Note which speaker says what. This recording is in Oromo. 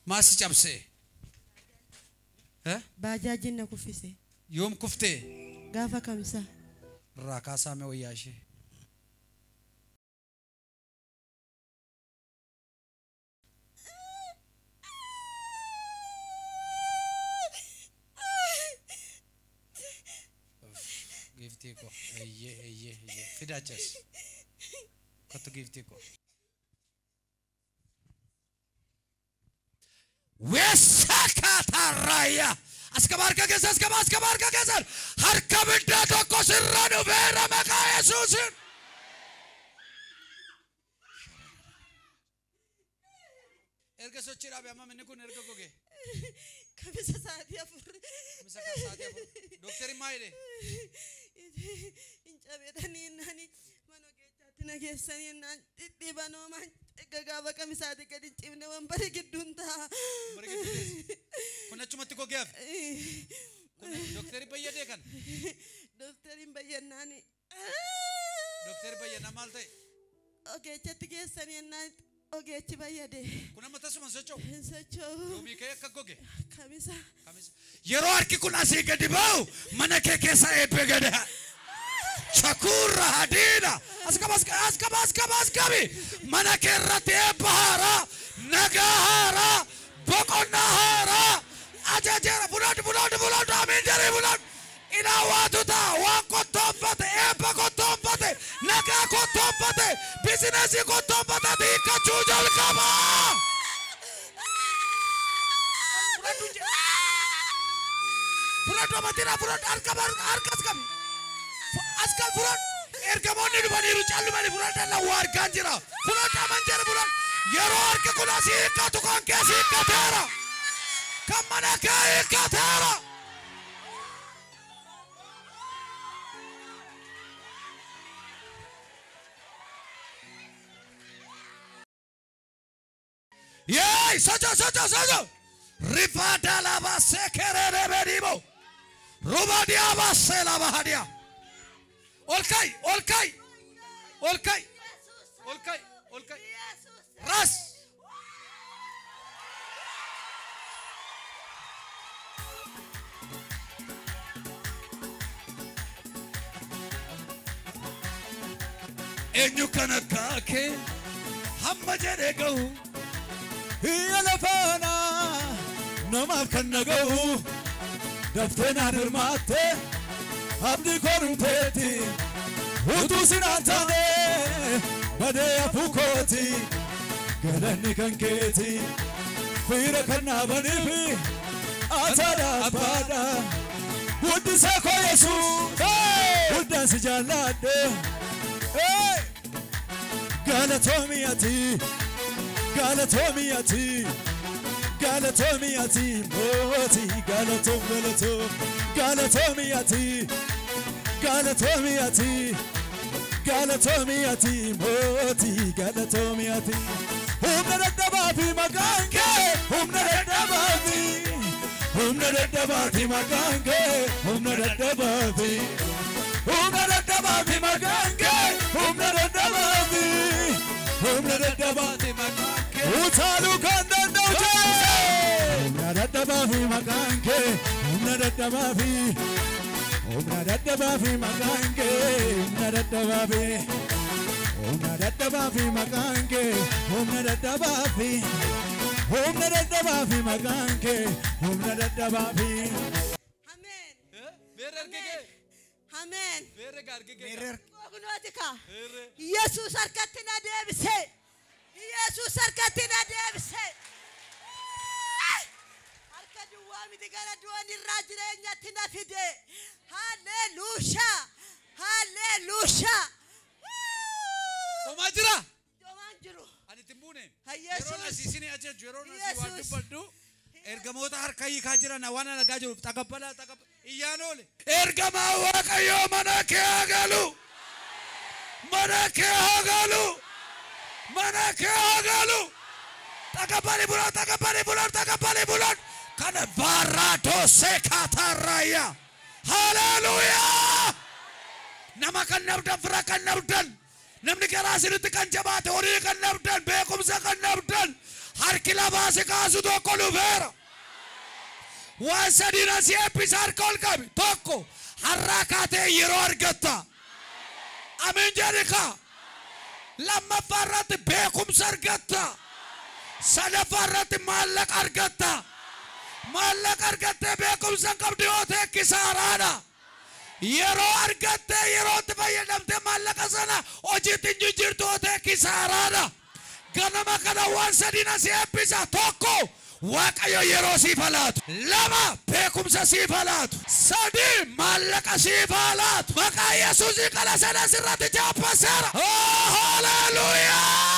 Speaker 1: Maasi cabsee.
Speaker 2: Bajaajin na kuffise.
Speaker 1: Yoom kuftee?
Speaker 2: Gaafa kamisa.
Speaker 1: Raakaa saamee wayyaa ishee. Giftii ko. Eyyee. Fidaachas. Kottu giftii ko. Wesakataraya. Askabar ka keessa. Harka biddaa tokko sirra dhufeera maqaa Yesuusin. Erga sochiidhaaf amma minni kun erga goge.
Speaker 2: Kamisa sa'aatii afur.
Speaker 1: Doktari maal jedhe?
Speaker 2: Incabeetanii naani mana geejjaatti na geessanii naan dhibbanoo maan gaggaaba kamisaati gadi cimne wambari gidduun ta'a.
Speaker 1: Kun achumatti gogeef. Doktari bayyadee kan.
Speaker 2: Doktariin bayyannaani.
Speaker 1: Doktari bayyannaa maal ta'e?
Speaker 2: Ogeechatti geessanii naan ogeechi bayyade.
Speaker 1: Kun amma tasuma socho'u.
Speaker 2: Socho'u.
Speaker 1: Yoomii kee akka goge.
Speaker 2: Kamisa.
Speaker 1: Yeroo harki kun asii gadi ba'u mana kee keessa eebbee gadi. Shakurra hadiina. Askabi. Mana kee irratti eebba haaraa. Nagaa haaraa. Boqonnaa haaraa. Ajajeera buloon amiin jedhee buloon. Inaawwaatu ta'a waan kottoonfate eebba kottoonfate nagaa kottoonfate bizinesii kottoonfate hiikkachuu jalqaba. Fudhadhu amatina fudhadhu harkas qabi. Askal fudhadhu ergamoonni dhufaniiru callumani fudhadhan lawwa harkaan jira. Fudhadhu amanjeera fudhadhu yeroo harki kun asii hiikkatu kan keessa hiikkateera. Kan mana kee hiikkateera. Yay! Sojo! Rifada lava sekere bedibo. Rubadia base lava hadia. Olkai. Ras. Enyu kanakake hamma jere go. Yalafana nama kannagahu daftena dirmate abdi korumteti utu sinatane bade apukoti galani kanketi fira kannabani fi atada bada wudi sako Yesu wudi sijalade Galatomiati moti Galatomiati Humna daddabafi magange Humna daddabafi magange Utalu kandandauche Humna daddabafi magange Humna daddabafi magange Humna daddabafi magange
Speaker 2: Amen. Ogunotika. Yesus harkatina deebise. Harka duwwaa miti gara du'an irraa jireenyatti na fide. Hallelujah.
Speaker 1: Omaa jira.
Speaker 2: Joomaan jiru.
Speaker 1: Ani timbuune.
Speaker 2: Yesus.
Speaker 1: Yeroo asiisin ajaju yeroo asii waan dubbadhu. Ergamoota harka hiikaa jiran waan nagaa jiruuf taqabbala. Iyyaan oole. Ergamaa Waaqayyoo mana kee hagalu. Mana kee hagalu. Taqabbali bulan. Kana barato sekataraya. Hallelujah. Nama kan nabdan fira kan nabdan. Namni karaa sinitti kan jabaate horii kan nabdan beekumsa kan nabdan harki lafaa si kaasu tokko dhufeera. Waan sadii si eebbisa harka ol qabi. Tokko har'aa kaatee yeroo argatta. Amiin jedhi kaa. Lammaffaa irratti beekumsa argatta. Sadaffaa irratti maallaqa argatta. Maallaqa argattee beekumsa hin qabdu yoo ta'e kisaaraadha. Yeroo argattee yeroo itti fayyadamtee maallaqa sana hojiitti hin jijjiirtu yoo ta'e kisaaraadha. Ganama kana waan sadii si eebbisa. Tokko Waaqayyo yeroo siif laatu. Lama beekumsa siif laatu. Sadii maallaqa siif laatu. Maqaa Yesuusii kana sana sirratti jaappaseera. Haleluuyaa.